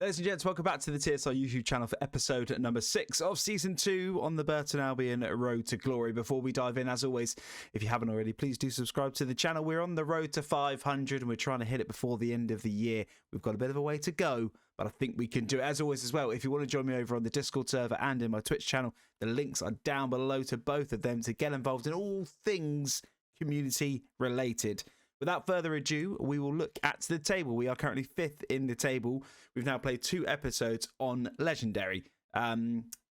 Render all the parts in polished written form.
Ladies and gents, welcome back to the TSR YouTube channel for episode number 6 of Season 2 on the Burton Albion Road to Glory. Before we dive in, as always, if you haven't already, please do subscribe to the channel. We're on the road to 500 and we're trying to hit it before the end of the year. We've got a bit of a way to go, but I think we can do it. As always as well, if you want to join me over on the Discord server and in my Twitch channel, the links are down below to both of them to get involved in all things community related. Without further ado, we will look at the table. We are currently 5th in the table. We've now played 2 episodes on Legendary.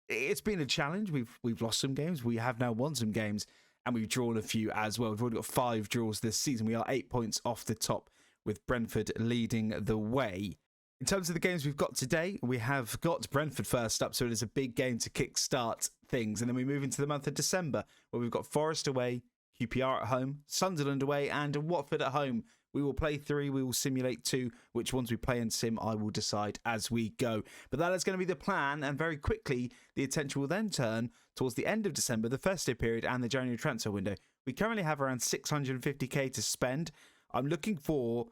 It's been a challenge. We've lost some games. We have now won some games, and we've drawn a few as well. We've already got 5 draws this season. We are 8 points off the top, with Brentford leading the way. In terms of the games we've got today, we have got Brentford first up, so it is a big game to kickstart things. And then we move into the month of December, where we've got Forest away, QPR at home, Sunderland away, and Watford at home. We will play 3, we will simulate 2. Which ones we play and sim, I will decide as we go. But that is going to be the plan, and very quickly, the attention will then turn towards the end of December, the festive period, and the January transfer window. We currently have around 650k to spend. I'm looking for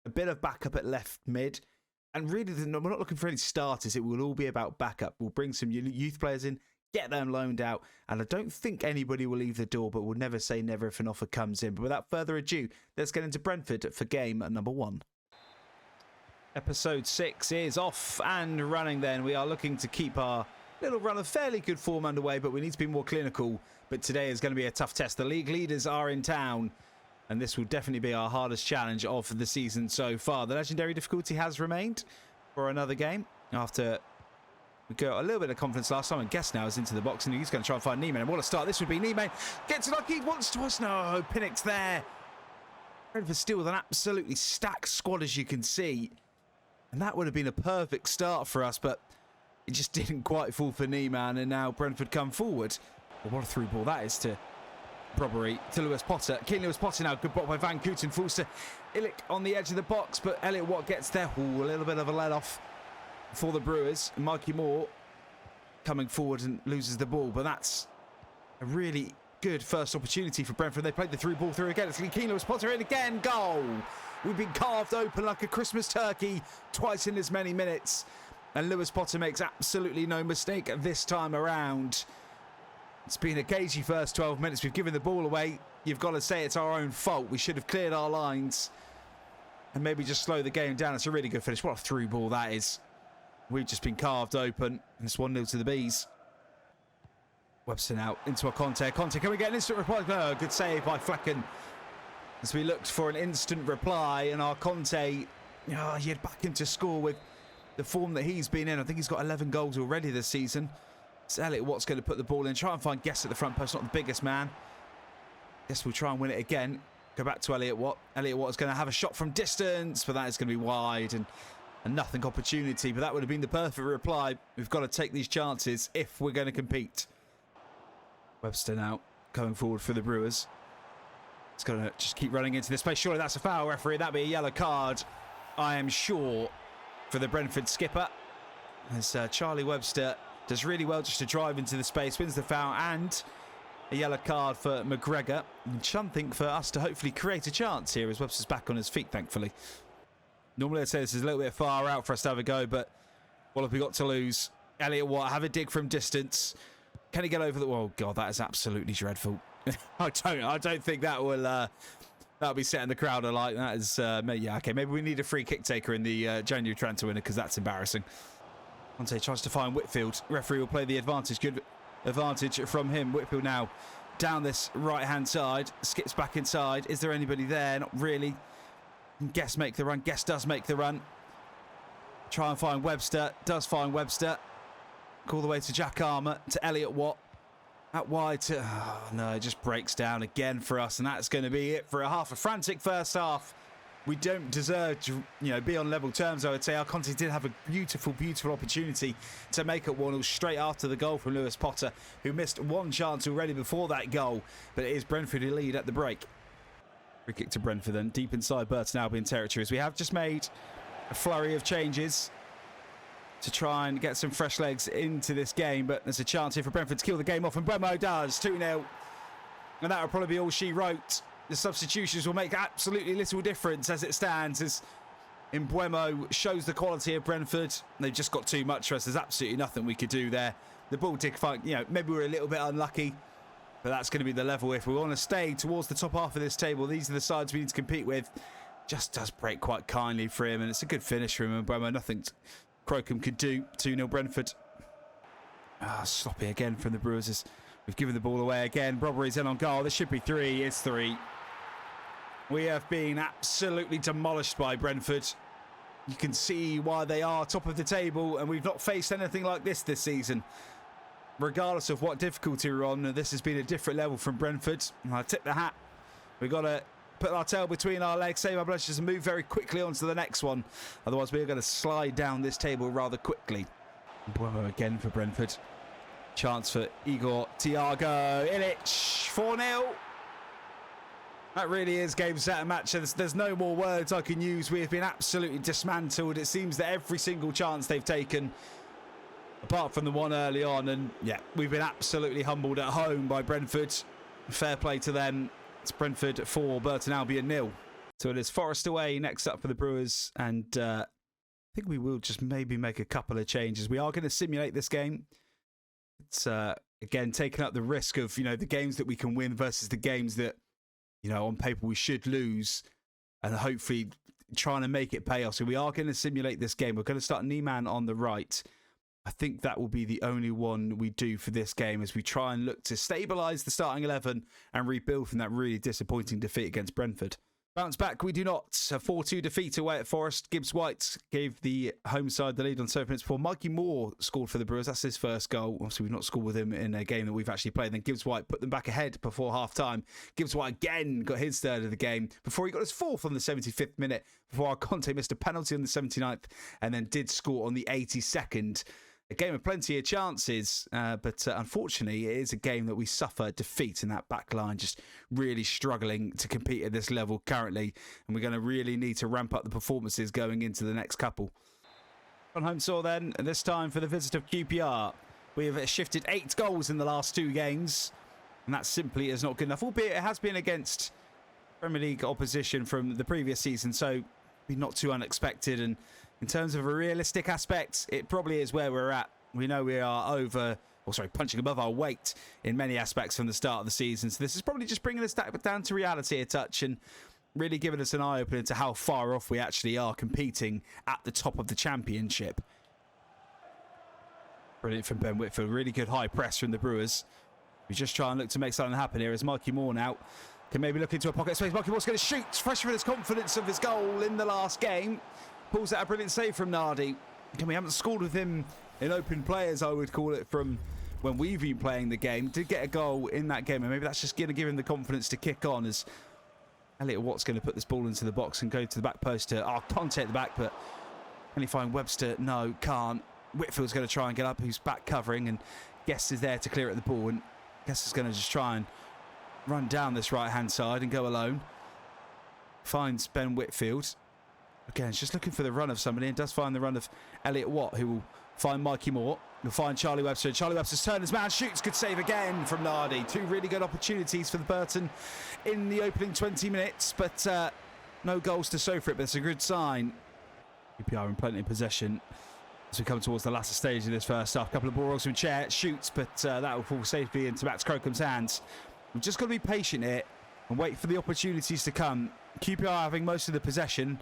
a bit of backup at left mid, and really, we're not looking for any starters. It will all be about backup. We'll bring some youth players in, get them loaned out, and I don't think anybody will leave the door, but we'll never say never if an offer comes in. But without further ado, let's get into Brentford for game number 1. Episode 6 is off and running then. We are looking to keep our little run of fairly good form underway, but we need to be more clinical. But today is going to be a tough test. The league leaders are in town, and this will definitely be our hardest challenge of the season so far. The legendary difficulty has remained for another game after we got a little bit of confidence last time, and Guess now is into the box, and he's going to try and find Niemann. And what a start this would be. Niemann gets lucky once, twice. No, Pinnock's there. Brentford still with an absolutely stacked squad, as you can see. And that would have been a perfect start for us, but it just didn't quite fall for Niemann, and now Brentford come forward. Well, what a through ball that is to Robbery to Lewis Potter. Keen Lewis Potter now. Good block by Van Kooten. Falls to Illich on the edge of the box, but Elliot Watt gets there. Ooh, a little bit of a let-off for the Brewers. Mikey Moore coming forward and loses the ball, but that's a really good first opportunity for Brentford. They played the through ball through again. It's Keen Lewis Potter in again. Goal! We've been carved open like a Christmas turkey twice in as many minutes, and Lewis Potter makes absolutely no mistake this time around. It's been a cagey first 12 minutes. We've given the ball away. You've got to say it's our own fault. We should have cleared our lines and maybe just slow the game down. It's a really good finish. What a through ball that is. We've just been carved open, and it's 1-0 to the Bees. Webster now into a Conte. Conte, can we get an instant reply? No, good save by Flecken. As we looked for an instant reply, and our Conte, he'd back him to score with the form that he's been in. I think he's got 11 goals already this season. It's Elliot Watt's going to put the ball in. Try and find Guess at the front post, not the biggest man. Guess we'll try and win it again. Go back to Elliot Watt. Elliot Watt is going to have a shot from distance, but that is going to be wide and a nothing opportunity. But that would have been the perfect reply. We've got to take these chances if we're going to compete. Webster now going forward for the Brewers. It's going to just keep running into this space. Surely that's a foul, referee. That'd be a yellow card, I am sure, for the Brentford skipper. As Charlie Webster does really well just to drive into the space, wins the foul, and a yellow card for McGregor. And something for us to hopefully create a chance here as Webster's back on his feet, thankfully. Normally I'd say this is a little bit far out for us to have a go, but what have we got to lose? Elliot Watt, have a dig from distance. Can he get over the... Oh, God, that is absolutely dreadful. I don't think that will... that'll be setting the crowd alight. That is... yeah, okay, maybe we need a free kick taker in the January transfer window, because that's embarrassing. Conte tries to find Whitfield. Referee will play the advantage. Good advantage from him. Whitfield now down this right-hand side. Skips back inside. Is there anybody there? Not really. Guess make the run. Guess does make the run. Try and find Webster. Does find Webster. All the way to Jack Armour. To Elliot Watt. Out wide to... Oh, no, it just breaks down again for us. And that's going to be it for a frantic first half. We don't deserve to, be on level terms, I would say. Our Conte did have a beautiful, beautiful opportunity to make it 1-0 straight after the goal from Lewis Potter, who missed one chance already before that goal. But it is Brentford who lead at the break. Free kick to Brentford then, deep inside Burton Albion territory. As we have just made a flurry of changes to try and get some fresh legs into this game. But there's a chance here for Brentford to kill the game off, and Bremo does, 2-0. And that will probably be all she wrote. The substitutions will make absolutely little difference as it stands, as Mbuemo shows the quality of Brentford. They've just got too much for us. There's absolutely nothing we could do there. The ball did find, maybe we're a little bit unlucky, but that's going to be the level. If we want to stay towards the top half of this table, these are the sides we need to compete with. Just does break quite kindly for him, and it's a good finish for him. Mbuemo, nothing Crocombe could do. 2-0 Brentford. Sloppy again from the Brewers. We've given the ball away again. Robbery's in on goal. This should be 3. It's 3. We have been absolutely demolished by Brentford. You can see why they are top of the table, and we've not faced anything like this season. Regardless of what difficulty we're on, this has been a different level from Brentford. And I tip the hat. We've got to put our tail between our legs, save our blood, just move very quickly on to the next one. Otherwise, we're going to slide down this table rather quickly. Mbuemo again for Brentford. Chance for Igor Thiago. Ilic, 4-0. That really is game, set and match. There's no more words I can use. We have been absolutely dismantled. It seems that every single chance they've taken, apart from the one early on, and yeah, we've been absolutely humbled at home by Brentford. Fair play to them. It's Brentford 4, Burton Albion 0. So it is Forest away next up for the Brewers, and I think we will just maybe make a couple of changes. We are going to simulate this game. It's again taking up the risk of the games that we can win versus the games that on paper we should lose, and hopefully trying to make it pay off. So we are going to simulate this game. We're going to start Niemann on the right. I think that will be the only one we do for this game as we try and look to stabilise the starting 11 and rebuild from that really disappointing defeat against Brentford. Bounce back, we do not. A 4-2 defeat away at Forest. Gibbs White gave the home side the lead on 7 minutes before. Mikey Moore scored for the Brewers. That's his first goal. Obviously, we've not scored with him in a game that we've actually played. Then Gibbs White put them back ahead before half-time. Gibbs White again got his third of the game before he got his fourth on the 75th minute, before Conte missed a penalty on the 79th and then did score on the 82nd. A game of plenty of chances, but unfortunately it is a game that we suffer defeat in that back line, just really struggling to compete at this level currently, and we're going to really need to ramp up the performances going into the next couple. On home soil then, and this time for the visit of QPR. We have shifted 8 goals in the last 2 games, and that simply is not good enough, albeit it has been against Premier League opposition from the previous season, so not too unexpected. And in terms of a realistic aspect, it probably is where we're at. We know we are punching above our weight in many aspects from the start of the season. So this is probably just bringing us down to reality a touch and really giving us an eye-opener to how far off we actually are competing at the top of the Championship. Brilliant from Ben Whitfield. Really good high press from the Brewers. We just try and look to make something happen here as Mikey Moore now can maybe look into a pocket space. Mikey Moore's going to shoot. Fresh with his confidence of his goal in the last game. Pulls out a brilliant save from Nardi. We haven't scored with him in open play, as I would call it, from when we've been playing the game. Did get a goal in that game, and maybe that's just going to give him the confidence to kick on, as Elliot Watt's going to put this ball into the box and go to the back post to Conte at the back, but can he find Webster? No, can't. Whitfield's going to try and get up, who's back covering, and Guest is there to clear at the ball, and Guest is going to just try and run down this right-hand side and go alone. Finds Ben Whitfield. Again, it's just looking for the run of somebody, and does find the run of Elliot Watt, who will find Mikey Moore. He'll find Charlie Webster. Charlie Webster's turned his man, shoots, good save again from Nardi. 2 really good opportunities for the Burton in the opening 20 minutes, but no goals to show for it, but it's a good sign. QPR in plenty of possession as we come towards the latter stage of this first half. A couple of ball rolls from Chair, shoots, but that will fall safely into Max Crocombe's hands. We've just got to be patient here and wait for the opportunities to come. QPR having most of the possession,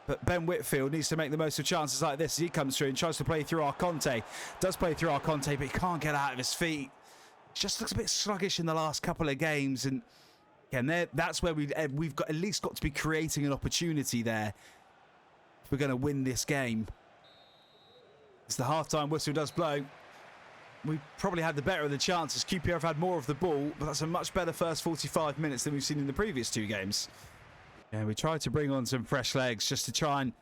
but Ben Whitfield needs to make the most of chances like this as he comes through and tries to play through Conte. Does play through Conte, but he can't get out of his feet. Just looks a bit sluggish in the last couple of games, and again, that's where we've got at least got to be creating an opportunity there if we're going to win this game. As the half-time whistle does blow, we probably had the better of the chances. QPR have had more of the ball, but that's a much better first 45 minutes than we've seen in the previous 2 games. Yeah, we tried to bring on some fresh legs just to try and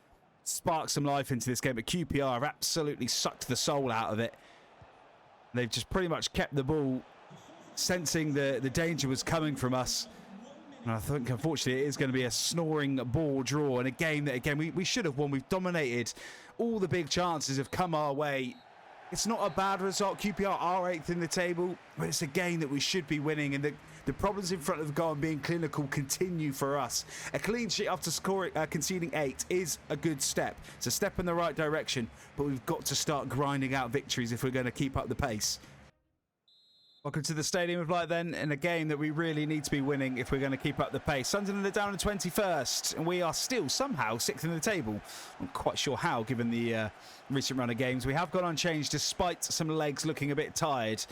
spark some life into this game, but QPR have absolutely sucked the soul out of it. They've just pretty much kept the ball, sensing the danger was coming from us. And I think, unfortunately, it is going to be a snoring ball draw in a game that, again, we should have won. We've dominated. All the big chances have come our way. It's not a bad result. QPR are 8th in the table, but it's a game that we should be winning, and the problems in front of the goal and being clinical continue for us. A clean sheet after conceding 8 is a good step. It's a step in the right direction, but we've got to start grinding out victories if we're going to keep up the pace. Welcome to the Stadium of Light then, in a game that we really need to be winning if we're going to keep up the pace. Sunderland are down in 21st, and we are still somehow 6th in the table. I'm not quite sure how, given the recent run of games. We have gone unchanged despite some legs looking a bit tired.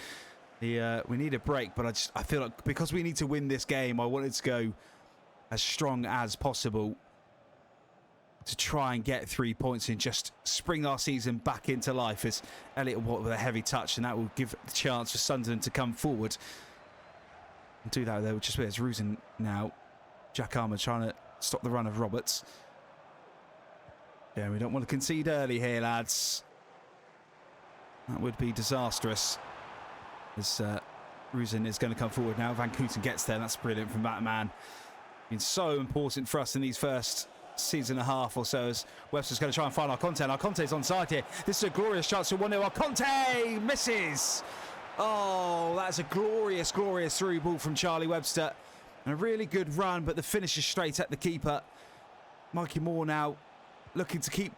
We need a break, but I feel like because we need to win this game, I wanted to go as strong as possible to try and get 3 points and just spring our season back into life. As Elliot Watt with a heavy touch, and that will give the chance for Sunderland to come forward and do that. Though, just where's Rusin now? Jack Armour trying to stop the run of Roberts. Yeah, we don't want to concede early here, lads. That would be disastrous. As Rusin is going to come forward now. Van Kooten gets there. That's brilliant from that man. Been so important for us in these first season and a half or so, as Webster's going to try and find Arconte. And Arconte's onside here. This is a glorious chance for 1-0. Arconte misses. Oh, that's a glorious, glorious through ball from Charlie Webster. And a really good run, but the finish is straight at the keeper. Mikey Moore now looking to keep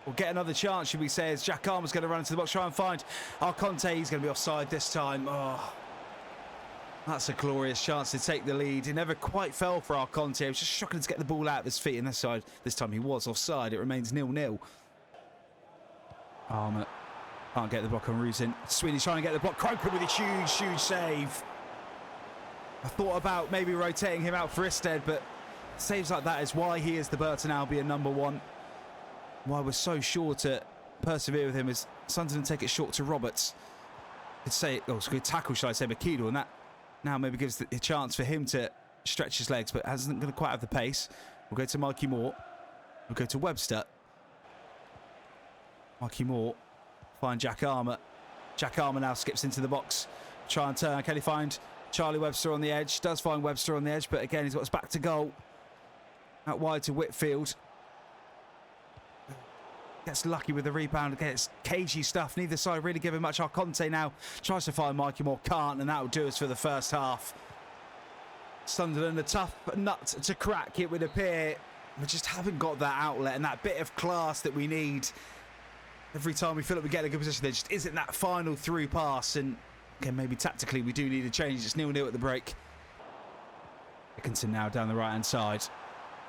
or get another chance, should we say, as Jack Armour's going to run into the box, try and find Arconte. He's going to be offside this time. Oh, that's a glorious chance to take the lead. It never quite fell for Arconte. He was just struggling to get the ball out of his feet, and this time he was offside. It remains 0-0. Armour can't get the block on Rusin. Sweeney's trying to get the block. Crocombe with a huge, huge save. I thought about maybe rotating him out for Isted, but saves like that is why he is the Burton Albion #1. Why we're so sure to persevere with him is Sunderland take it short to Roberts. It's a good tackle, shall I say, McKeedle, and that now maybe gives a chance for him to stretch his legs, but hasn't going to quite have the pace. We'll go to Mikey Moore. We'll go to Webster. Mikey Moore find Jack Armour. Jack Armour now skips into the box. Try and turn. Can he find Charlie Webster on the edge? Does find Webster on the edge, but again he's got us back to goal. Out wide to Whitfield. Gets lucky with the rebound. Again, it's cagey stuff. Neither side really giving much. Arconte now tries to find Mikey Moore. Can't, and that will do us for the first half. Sunderland, a tough nut to crack, it would appear. We just haven't got that outlet and that bit of class that we need. Every time we feel like we get in a good position, there just isn't that final through pass. And again, maybe tactically we do need a change. It's 0-0 at the break. Dickinson now down the right-hand side.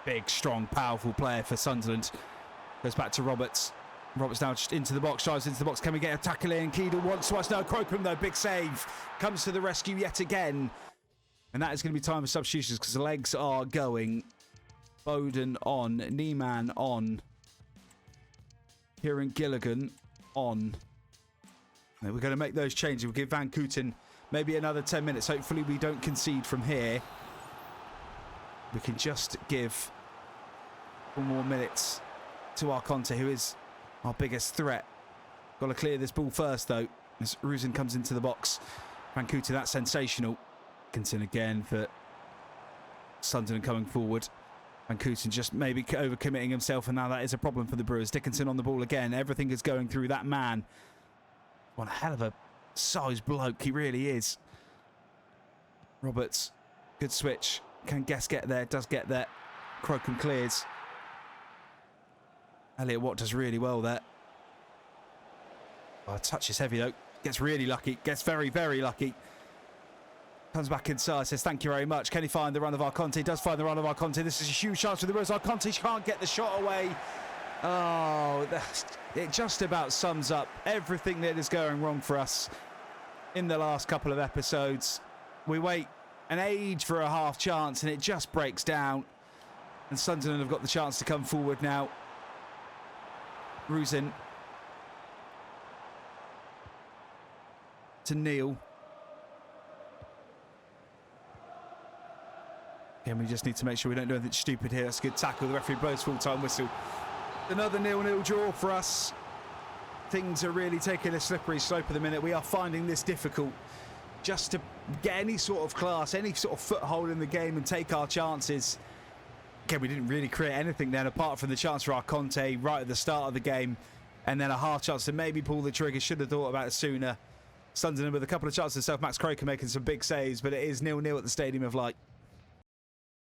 Big, strong, powerful player for Sunderland. Goes back to Roberts. Roberts now just into the box, drives into the box. Can we get a tackle in? Keedle once, twice. No, Crocombe though, big save. Comes to the rescue yet again. And that is going to be time for substitutions because the legs are going. Bowden on, Niemann on. Kieran Gilligan on. And we're going to make those changes. We'll give Van Kooten maybe another 10 minutes. Hopefully we don't concede from here. We can just give 4 more minutes to Arconte, who is our biggest threat. Got to clear this ball first, though, as Rusin comes into the box. Van Kooten, that's sensational. Dickinson again for Sunderland coming forward. Van Kooten just maybe overcommitting himself, and now that is a problem for the Brewers. Dickinson on the ball again. Everything is going through that man. One hell of a size bloke, he really is. Roberts, good switch. Can Guess get there? Does get there. Crocombe clears. Elliot Watt does really well there. Oh, touch is heavy though. Gets really lucky. Gets very, very lucky. Comes back inside. Says thank you very much. Can he find the run of Arconte? Does find the run of Arconte. This is a huge chance for the Brewers. Arconte can't get the shot away. Oh, it just about sums up everything that is going wrong for us in the last couple of episodes. We wait an age for a half chance and it just breaks down. And Sunderland have got the chance to come forward now. Rusin to Neil. Again, we just need to make sure we don't do anything stupid here. That's a good tackle. The referee blows full-time whistle. Another 0-0 draw for us. Things are really taking a slippery slope at the minute. We are finding this difficult just to get any sort of class, any sort of foothold in the game and take our chances. Again, we didn't really create anything then apart from the chance for Arconte right at the start of the game. and then a half chance to maybe pull the trigger. Should have thought about it sooner. Sunderland with a couple of chances himself. Max Croker making some big saves, but it is 0-0 at the Stadium of Light.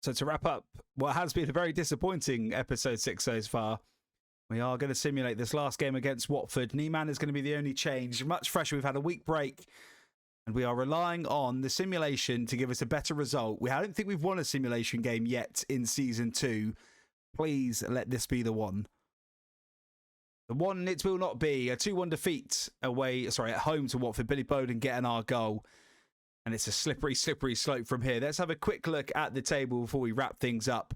So to wrap up what has been a very disappointing episode 6 so far, we are going to simulate this last game against Watford. Niemann is going to be the only change. Much fresher. We've had a week break, and we are relying on the simulation to give us a better result. I don't think we've won a simulation game yet in Season 2. Please let this be the one. The one it will not be. A 2-1 defeat at home to Watford. Billy Bowden getting our goal. And it's a slippery, slippery slope from here. Let's have a quick look at the table before we wrap things up.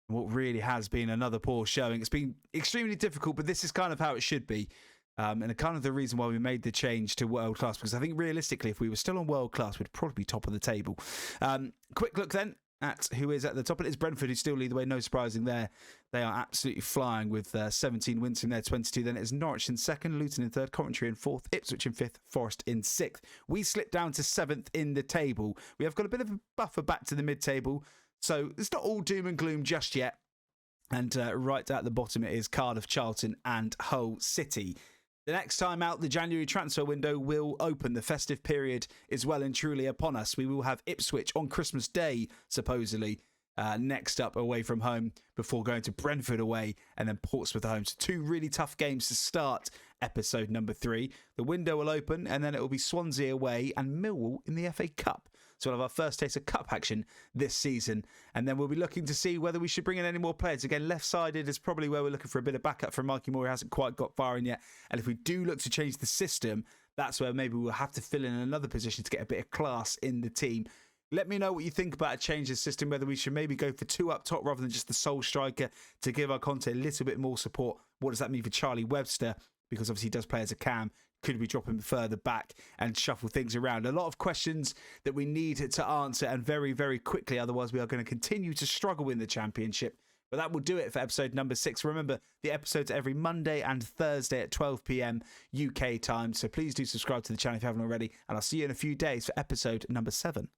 What really has been another poor showing. It's been extremely difficult, but this is kind of how it should be. And kind of the reason why we made the change to world class, because I think realistically, if we were still on world class, we'd probably be top of the table. Quick look then at who is at the top. It is Brentford who still lead the way. No surprising there. They are absolutely flying with 17 wins from their 22. Then it is Norwich in second, Luton in third, Coventry in fourth, Ipswich in fifth, Forest in sixth. We slipped down to 7th in the table. We have got a bit of a buffer back to the mid-table, so it's not all doom and gloom just yet. And right at the bottom it is Cardiff, Charlton and Hull City. The next time out, the January transfer window will open. The festive period is well and truly upon us. We will have Ipswich on Christmas Day, supposedly, next up away from home before going to Brentford away and then Portsmouth at home. So 2 really tough games to start episode number 3. The window will open and then it will be Swansea away and Millwall in the FA Cup. So we'll have our first taste of cup action this season. And then we'll be looking to see whether we should bring in any more players. Again, left-sided is probably where we're looking for a bit of backup from Mikey Moore. He hasn't quite got far in yet. And if we do look to change the system, that's where maybe we'll have to fill in another position to get a bit of class in the team. Let me know what you think about a change of system, whether we should maybe go for 2 up top rather than just the sole striker to give our content a little bit more support. What does that mean for Charlie Webster? Because obviously he does play as a cam. Could we drop him further back and shuffle things around? A lot of questions that we need to answer, and very, very quickly. Otherwise, we are going to continue to struggle in the Championship. But that will do it for episode number 6. Remember, the episodes are every Monday and Thursday at 12 p.m. UK time. So please do subscribe to the channel if you haven't already. And I'll see you in a few days for episode number 7.